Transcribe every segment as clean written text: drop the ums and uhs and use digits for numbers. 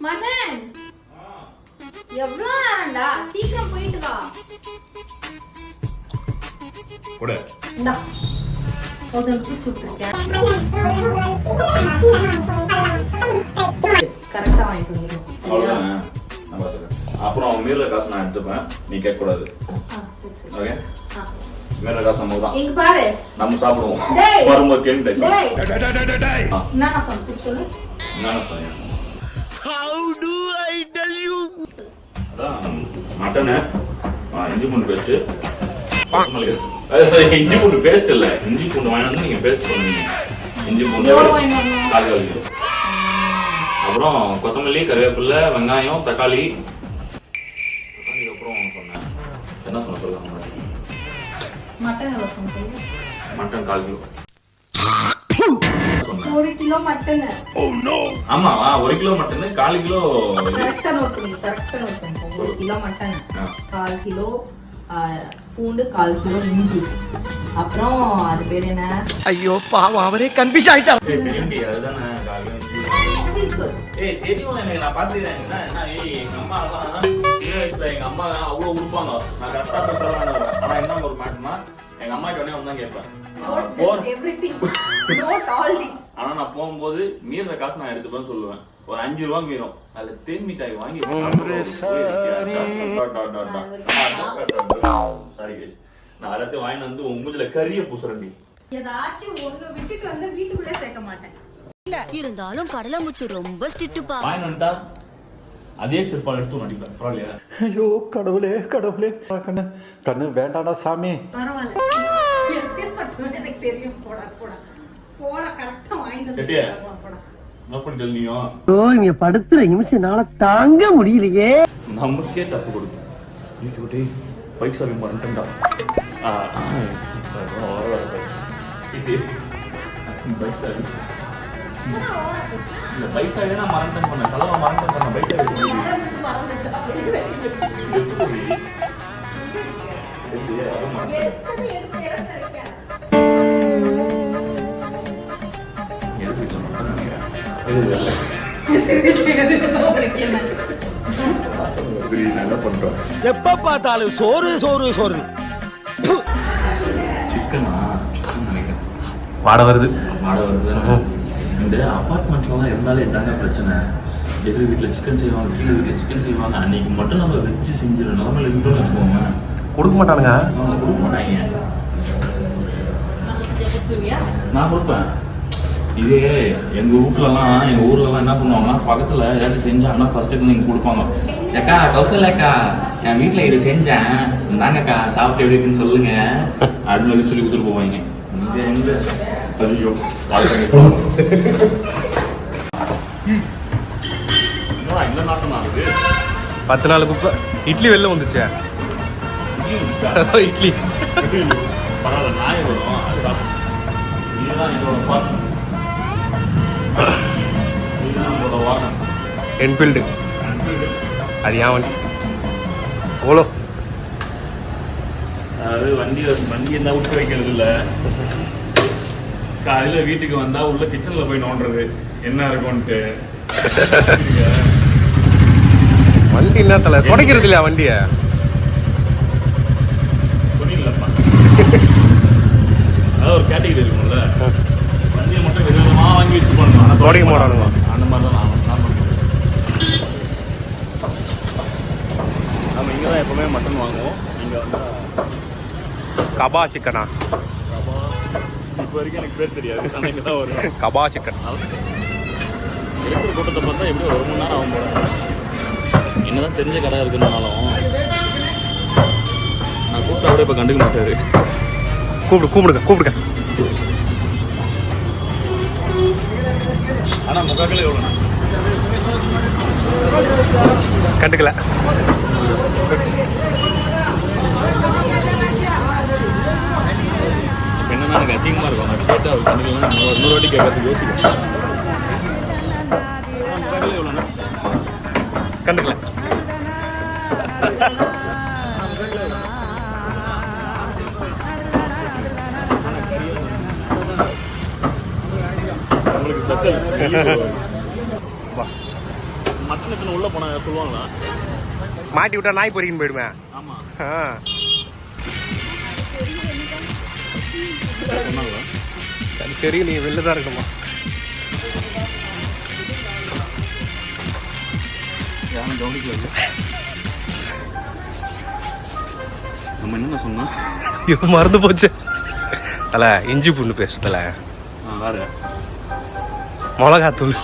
மதன் எவ்வளவு நேரம்டா, சீக்கிரம் போயிட்டு வா. போடு. இந்தா 1000 ரூபீஸ் கொடுத்துருக்கேன். கரெக்டா வாங்கிட்டு வந்துடும். அவ்வளவுதானே? நான் பார்த்துக்கிறேன். அப்புறம் மீறல காசு நான் எடுத்துப்பேன், நீ கேட்க கூடாது. ஓகே? மீறல காசு நம்ம தான். இங்க பாரு, நம்ம சாப்பிடுவோம். டேய் வரும்போது கேள்வி டேய் என்ன சொன்னேன் சொல்லு. என்ன சொன்னேன்? How do I tell you? அதான் மட்டனு இஞ்சி பூண்டு பேஸ்ட், இஞ்சி பூண்டு பேஸ்ட் இல்ல, இஞ்சி பூண்டு வாங்கி வந்து நீங்க பேஸ்ட் பண்ணுவீங்க. இஞ்சி பூண்டு 1/4 கிலோ, அப்புறம் கொத்தமல்லி, கருவேப்பிலை, வெங்காயம், தக்காளி. அதுக்கப்புறம் சொன்னேன் என்ன சொன்ன சொல்லுங்க. மட்டன் எவ்வளவு சொன்னீங்க? Mutton 1/4 kilo. 1 kilo mutton. ஆமா 1 கிலோ மட்டன், 1/4 கிலோ. கரெக்டா நோட் பண்ணி 1 கிலோ மட்டன், 1/4 கிலோ பூண்டு, 1/4 கிலோ இஞ்சி, அப்புறம் அது பேர் என்ன? ஐயோ பாவம், அவரே கன்ஃபியூஸ் ஆயிட்டார். தெரியும்டி, அதுதானே 1/4 கிலோ இஞ்சி. தெரியும் எனக்கு, நான் பாத்துக்கிறேன். என்ன எங்க அம்மா எங்க அம்மா அவ்வளவு உடுப்பாங்க, நான் கரெக்டா பேசுறேன். ஆனா என்ன ஒரு மேட்டர்னா, எங்க அம்மா கிட்ட வந்து கேட்பேன். ஆனா நான் போகும்போது மீற காசு நான் எடுத்துப்பேன்னு சொல்லுவேன். ஒரு 5 ரூபா மீறும், அதுல தேன் மிட்டாய் வாங்கி நான் எல்லாத்தையும் வாங்கி வந்து உங்க மூஞ்சில கரிய பூசுறேன். ஏதாச்சும் ஒண்ணு விட்டுட்டு வந்து வீட்டுக்குள்ளே சேர்க்க மாட்டேன். இருந்தாலும் கடலமுத்து ரொம்ப ஸ்ட்ரிக்ட்பா. வாங்கி வந்துட்டா அதே சிற்பால் எடுத்து நடிப்பேன். பரவாயில்லையா? ஐயோ கடவுளே கடவுளே, கண்ணு கண்ணு வேண்டாடா சாமி. பரவாயில்ல, எனக்கு தெரியும். போடா போடா போடா, கரெக்டா வாங்கிட்டு போடா. என்ன பண்ணிட்டு நீயோ இங்க படுத்துற நிமிஷம்னால தாங்க முடியலையே. நமக்கே டஃப் கொடுக்கும். யூடியூட்டே பைக் சாமி மறந்துட்டா. பைக் சாமி இந்த பைக் சாவி நான் மறந்துட்டேன் சொன்னேன். செலவை மறந்துட்டேன் சொன்னேன். பைக் சாவி எப்ப பார்த்தாலும் சோறு சோறு சோறு. சிக்கனா நினைக்கிறேன். வாட வருது. இந்த அபார்ட்மெண்ட்லாம் இருந்தாலே இதாங்க பிரச்சனை. எதிர் வீட்டில் சிக்கன் செய்வாங்க, கீழே வீட்டில் சிக்கன் செய்வாங்க. அன்னைக்கு மட்டும் நம்ம வச்சு செஞ்சிடும் நிலமையில இருக்கணும்னு வச்சுக்கோங்க. கொடுக்க மாட்டானுங்க. கொடுக்க மாட்டாங்க. நான் கொடுப்பேன். இதே எங்க வீட்டுலலாம், எங்க ஊர்லலாம் என்ன பண்ணுவாங்கன்னா, பக்கத்துல ஏதாச்சும் செஞ்சாங்கன்னா ஃபர்ஸ்ட்டுக்கு நீங்க கொடுப்பாங்க. ஏக்கா கௌசல்யாக்கா, என் வீட்டுல இது செஞ்சேன், இந்தாங்கக்கா சாப்பிட்டு எப்படி இருக்குன்னு சொல்லுங்க அப்படின்னு சொல்லி கொடுத்துட்டு போவாங்க. இங்க எங்க ஐயோ இந்த நாட்டம் ஆகுது. 10 நாள் குப்பை. இட்லி வெளில வந்துச்சே. இட்லி பரவாயில்ல, நாய் வரும், அது சாப்பிடும். இதுதான் என்னோட ஃபார்ம். இதுதான் நம்மளோட வாகனம். என்ஃபீல்டு. அது ஏன் வண்டி ஓலோ. அதாவது வண்டி இருந்தால் விட்டு வைக்கிறது இல்லை. காலையில் வீட்டுக்கு வந்தால் உள்ள கிச்சனில் போய் நோண்டுறது என்ன இருக்கும்ட்டு. வண்டி என்ன தலை தொடக்கிறது இல்லையா வண்டியை? புரியலப்பா. அதாவது ஒரு கேட்டகரி இருக்கும்ல, வண்டியை மட்டும் விதவிதமாக வாங்கி வச்சு பண்ணணும். ஆனால் தொடக்க மாட்டானுங்க. அந்த மாதிரி தான் நான் பண்ணுறேன். நம்ம இங்கே தான் எப்போவுமே மட்டன் வாங்குவோம். இங்கே வந்து கபா சிக்கனா? இப்போ வரைக்கும் எனக்கு பேர் தெரியாது, ஆனால் இங்கே தான் வரும் கபா சிக்கன். இருக்கிற கூட்டத்தை பார்த்தா எப்படியும் 1 மணி நேரம் ஆகும் போல. என்னதான் தெரிஞ்ச கடை இருக்குனாலும் நான் கூப்பிட்டா கூட இப்போ கண்டுக்க மாட்டாரு. கூப்பிடுங்க. ஆனால் முகாக்கள் எவ்வளோண்ணா கண்டுக்கல. என்னன்னா எனக்கு அசிங்கமாக இருக்கும். நான் கேட்டு அவர் கண்டுக்கலாம், இன்னொரு வாட்டி கேட்கறதுக்கு யோசிக்கும். முகாக்கள் எவ்வளோண்ணா கண்டுக்கல. உங்களுக்கு ஸ்பெஷல் மட்டன் எத்தனை உள்ள போனா சொல்லுவாங்களா? மாட்டி விட்டா நாய் பொறிக்கின்னு போயிடுவேன். ஆமா சரி நீ வெளில தான் இருக்கணுமா? யாரும் கவனிக்கல. நம்ம என்ன சொன்னா இது மறந்து போச்சு. தல இஞ்சி பூண்டு பேஸ்ட் தல. வேற மிளகாத்தூள்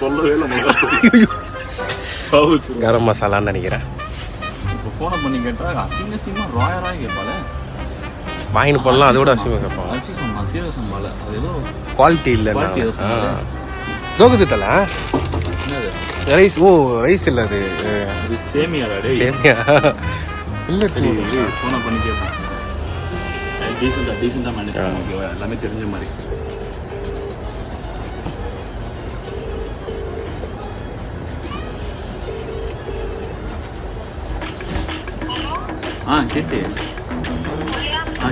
சொல்லவே இல்லை. மிளகாத்தூள் கரம் மசாலான்னு நினைக்கிறேன். இப்போ ஃபோனை பண்ணி கேட்டால் அசிங்கசியமாக ராயராக கேட்பால. வாங்கிட்டு போடலாம், அதோட அசிங்கமாக கேட்பான். அரிசி சொன்னா சீரக சம்பால அது ஏதோ குவாலிட்டி இல்லை. தோகுது தல. என்னது ரைஸ்? ஓ ரைஸ் இல்லை, அது சேமியாடா. சேமியா இல்லை. ஃபோனை பண்ணி கேட்பேன். டீசெண்டாக மேனேஜ் பண்ணுவோம், எல்லாமே தெரிஞ்ச மாதிரி. கேட்டு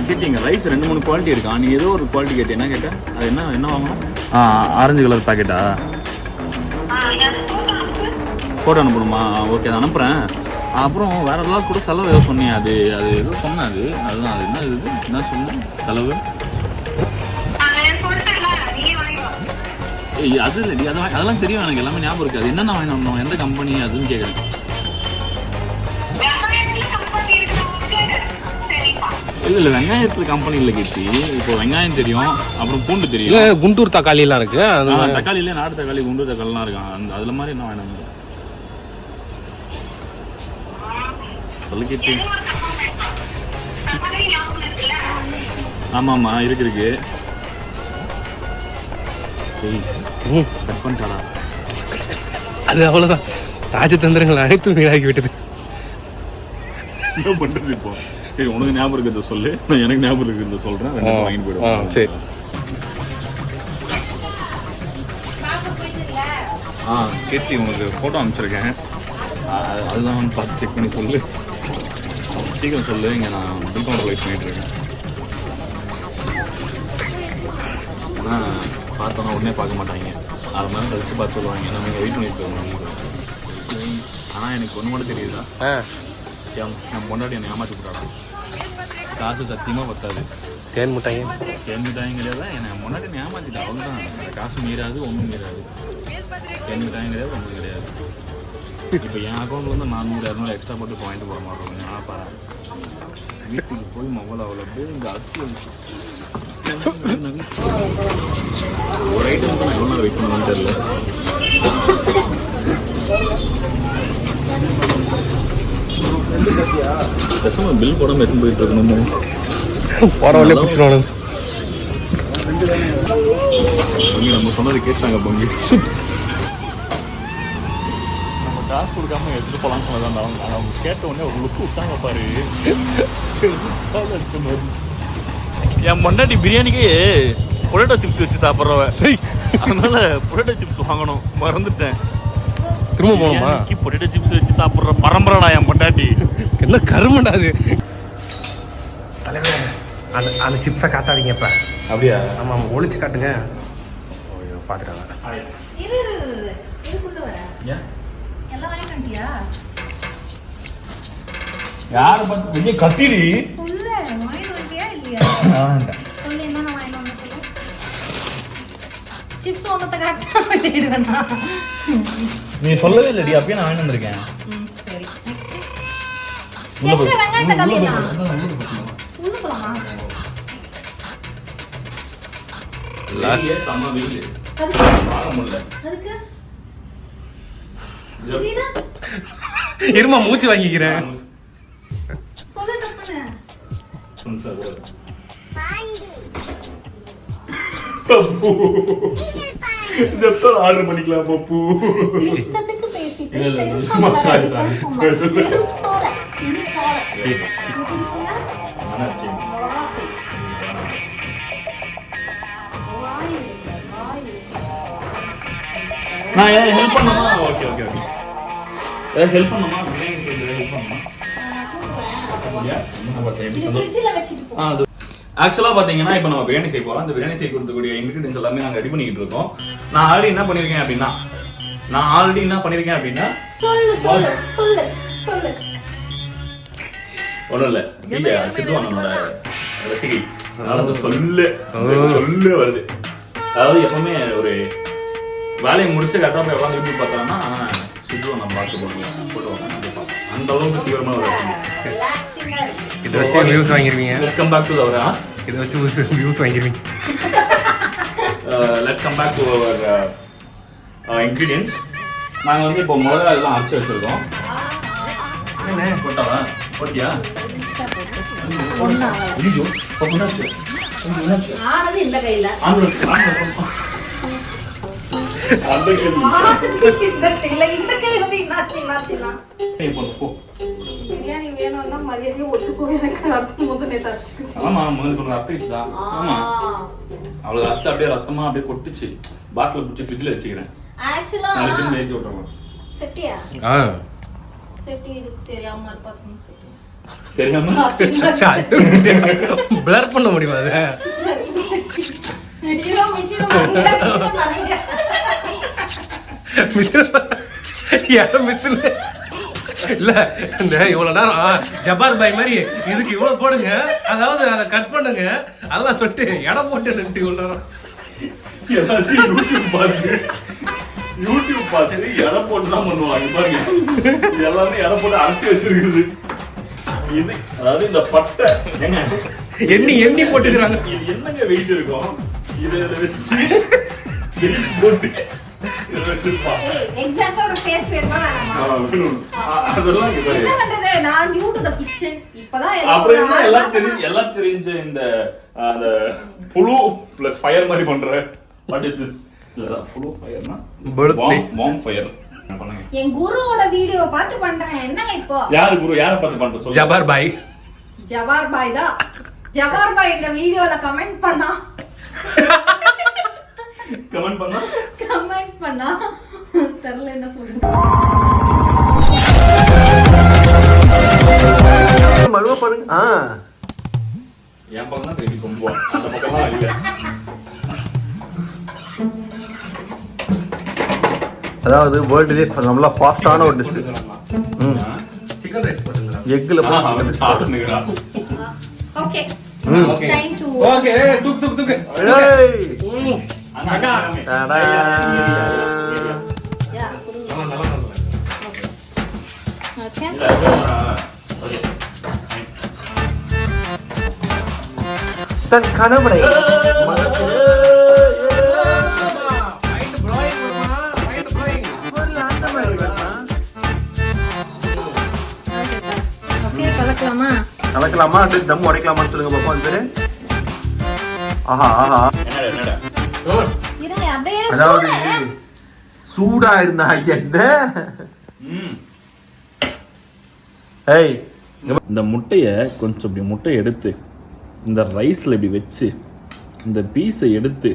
கேட்டீங்க. ரைஸ் 2-3 குவாலிட்டி இருக்கா? நீ ஏதோ ஒரு குவாலிட்டி கேட்டு என்ன கேட்டேன்? அது என்ன வாங்கணும்? ஆரஞ்சு கலர் பாக்கெட்டா? ஃபோட்டோ அனுப்பணுமா? ஓகே அதை அனுப்புகிறேன். அப்புறம் வேற ஏதாவது கூட செலவு ஏதோ சொன்னீங்க. அது ஏதோ சொன்னேன். அதுதான் அது என்ன சொன்னேன் செலவு? அது இல்லடி, அதெல்லாம் தெரியும் எனக்கு, எல்லாமே ஞாபகம் இருக்கு. அது என்னென்ன வாங்கினோம், எந்த கம்பெனி அதுன்னு கேட்குறேன். இல்லை வெங்காயத்துல கம்பெனி இல்லை கீர்த்தி. இப்போ வெங்காயம் தெரியும், அப்புறம் பூண்டு தெரியும். குண்டூர் தக்காளி எல்லாம் இருக்கு. தக்காளியிலே நாட்டு தக்காளி, குண்டூர் தக்காளிலாம் இருக்கான். அதுல மாதிரி என்ன வேணும் சொல்லு கீர்த்தி. ஆமாம்மா இருக்கு. கட் பண்ணிட்டாடா. அது அவ்வளவுதான். ராஜதந்திரங்கள் அனைத்தும் வீணாகி விட்டது. என்ன பண்றது இப்போ? சரி உனக்கு ஞாபகம் இருக்கிறத சொல்லு, நான் எனக்கு ஞாபகம் இருக்கிறத சொல்றேன். வாங்கிட்டு போயிடுவோம். சரி. கீர்த்தி உனக்கு ஃபோட்டோ அனுப்பிச்சிருக்கேன். அதுதான் பார்த்து செக் பண்ணி சொல்லு. சீக்கிரம் சொல்லு. இங்கே நான் பில் கவுண்டர் லைட் பண்ணிட்டு இருக்கேன். ஆனால் பார்த்தோன்னா உடனே பார்க்க மாட்டாங்க. 6 மணி நேரம் கழிச்சு பார்த்து சொல்லுவாங்க. நம்ம இங்கே வெயிட் பண்ணிட்டு இருக்கோம். ஆனால் எனக்கு ஒன்று மட்டும் தெரியுதா, என் பொண்டாட்டி என்னை ஏமாற்றி விட்டாடா. காசு சத்தியமாக பத்தாது. தேன் மிட்டாய் கிடையாது. என் பொண்டாட்டி என்னை ஏமாற்றிட்டா. அவ்வளோதான். காசு மீறாது, ஒன்றும் மீறாது. தேன் மிட்டாயும் கிடையாது, ஒன்றும் கிடையாது. இப்போ என் அக்கௌண்ட்லேருந்து 400-200 எக்ஸ்ட்ரா போட்டு பாயிண்ட் போட மாட்டோம். நான் பாரு வீட்டுக்கு போய் மொபைல் அவ்வளோ இந்த அரிசி ஒரு ஐட்டம் நான் எவ்வளோ வெயிட் பண்ணுவேன்னு தெரியல. பேசாம பில் போடாம எடுத்து போயிட்டு இருக்கணும். பரவாயில்ல பிடிச்சிருவானு. நம்ம சொன்னது கேட்டாங்க பங்கு. நம்ம காசு கொடுக்காம எடுத்து போலான்னு சொன்னதான். அவங்க கேட்ட உடனே ஒரு லுக்கு விட்டாங்க பாரு. என் பொண்டாட்டி பிரியாணிக்கு பொட்டேட்டோ சிப்ஸ் வச்சு சாப்பிட்றவ. அதனால பொட்டேட்டோ சிப்ஸ் வாங்கணும், மறந்துட்டேன். திரும்ப போகணுமா? பொட்டேட்டோ சிப்ஸ் வச்சு சாப்பிட்ற பரம்பரைடா என் பொண்டாட்டி. என்ன கருமண்டாது. அந்த சிப்ஸை காட்டாதீங்கப்பா. அப்படியா? ஆமாம், ஒழிச்சு காட்டுங்க. பார்த்துட்டாங்க. யாரை பார்த்து வெளியே கத்திரி நீ சொல்லவே இல்லடி. அப்பயே நான் வாங்கிட்டு வந்திருக்கேன். இருமா மூச்சு வாங்கிக்கிறேன். ஆர்டர் பண்ணிக்கலாம் பப்பு. நான் ஹெல்ப் பண்ணுமா? Okay okay okay. ஹெல்ப் பண்ணுமா? ஆக்சுவலாக பார்த்தீங்கன்னா இப்போ நம்ம பிரியாணி செய்ய போகிறோம். அந்த பிரியாணி செய்யக்கூடிய இன்கிரீடியன்ஸ் எல்லாமே நாங்கள் ரெடி பண்ணிக்கிட்டு இருக்கோம். நான் ஆல்ரெடி என்ன பண்ணியிருக்கேன் அப்படின்னா நான் ஆல்ரெடி என்ன பண்ணிருக்கேன் அப்படின்னா சொல்லு சொல்லு சொல்லு சொல்லு. ஒண்ணும் இல்ல இல்ல சித்து அண்ணனோட ரசிகை, அதனால அந்த சொல்லு வருது. அதாவது எப்பவுமே ஒரு வேலையை முடிச்சு கரெக்டா போய் உட்காந்து யூடியூப் பார்த்தோம்னா சித்து அண்ணன் பார்த்து போடுவாங்க. அந்த அளவுக்கு தீவிரமா ஒரு ரிலாக்ஸிங்கா இருக்கு. இதை வச்சு வியூஸ் வாங்கிருவீங்க. Let's come back to our இதை வச்சு வியூஸ் வாங்கிருவீங்க. Let's come back to our ingredients. நாங்கள் வந்து இப்போ முதல்ல எல்லாம் அரைச்சி வச்சிருக்கோம். என்ன போட்டாவா போட்டியா? ஆனது இந்த கையில இந்த கை வந்து என்னாச்சுன்னா பிரியாணி வேணும்னா மரியாதையை ஒத்துக்கோ. எனக்கு அர்த்தம் போது நேற்று அரைச்சிக்கிச்சு. ஆமா முதல்ல கொஞ்சம் அர்த்தம் ஆமா அவளுக்கு அர்த்தம் அப்படியே ரத்தமா அப்படியே கொட்டுச்சு. பாட்டில் பிடிச்சி ஃப்ரிட்ஜில் வச்சுக்கிறேன். ஆக்சுவலா நாளைக்கு ஏற்றி விட்டுருவோம். செட்டியா ஆ செட்டி இது தெரியாம இருப்பாங்க. செட்டி தெரியாம பிளர் பண்ண முடியுமா அது? ஹீரோ யாரும் மிஸ்ஸில் இல்ல இந்த இவ்வளவு நேரம் ஜபார் பாய் மாதிரி இதுக்கு இவ்வளவு போடுங்க, அதாவது அதை கட் பண்ணுங்க, அதெல்லாம் சொல்லிட்டு இடம் போட்டு நின்று இவ்வளவு நேரம் எல்லாத்தையும் யூடியூப் பார்த்து இடம் போட்டு தான் பண்ணுவாங்க. பாருங்க எல்லாமே இடம் போட்டு அரைச்சி வச்சிருக்குது. இது அதாவது இந்த பட்டை ஏங்க எண்ணி போட்டுக்கிறாங்க. இது என்னங்க வெயிட் இருக்கும்? இதை வச்சு போட்டு எக்ஸாக்ட்டா ஒரு டேஸ்ட் வேணுமா அதெல்லாம் என்ன பண்றது? நான் நியூ டு தி கிச்சன். இப்பதான் எல்லாம் தெரிஞ்ச இந்த அந்த புழு பிளஸ் ஃபயர் மாதிரி பண்ற வாட் இஸ் திஸ்? புழு ஃபயர்னா பாம் ஃபயர் பண்ணுங்க. என் குருவோட வீடியோ பார்த்து பண்றேன். என்னங்க இப்போ? யாரு குரு? யாரை பார்த்து பண்ற சொல்லுங்க. ஜபார் பாய். ஜபார் பாய் தான். ஜபார் பாய் இந்த வீடியோல கமெண்ட் பண்ணா தெரியல என்ன சொல்றது. மழுவ பாருங்க. என் பக்கம் தான் திருப்பி கொம்புவான், அந்த பக்கம்லாம் இல்ல. அதாவது வேர்ல்டுலே நம்மள ஃபாஸ்டான ஒரு டிஷ். சிக்கன் ரைஸ் போடுங்க. எக்ல சாப்பிட்டுங்கடா. Okay okay time to okay தூக்கு ஏய் அக்கா டடா யா புரியுது. நல்லா ஓகே ஓகே தன் கணவனை ஓகே கலக்கலாமா? கலக்கலாமா? அது தம் உடைக்கலாமான்னு சொல்லுங்க பாப்பா. அது பேரு ஆஹா ஆஹா. என்னடா இருங்க அப்படியே அதாவது சூடா இருந்தா என்ன? ஏய் இந்த முட்டையை கொஞ்சம் இப்படி முட்டையை எடுத்து இந்த ரைஸில் இப்படி வச்சு இந்த பீஸை எடுத்து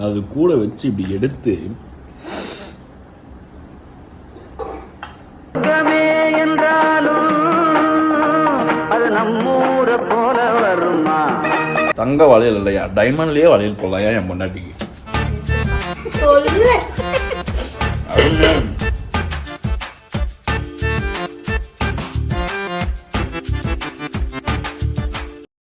அது கூட வச்சு இப்படி எடுத்து தங்க வளையல் இல்லையா, டைமண்ட்லயே வளையல் போடலாம் என் பொண்டாட்டிக்கு. சொல்லு அவங்க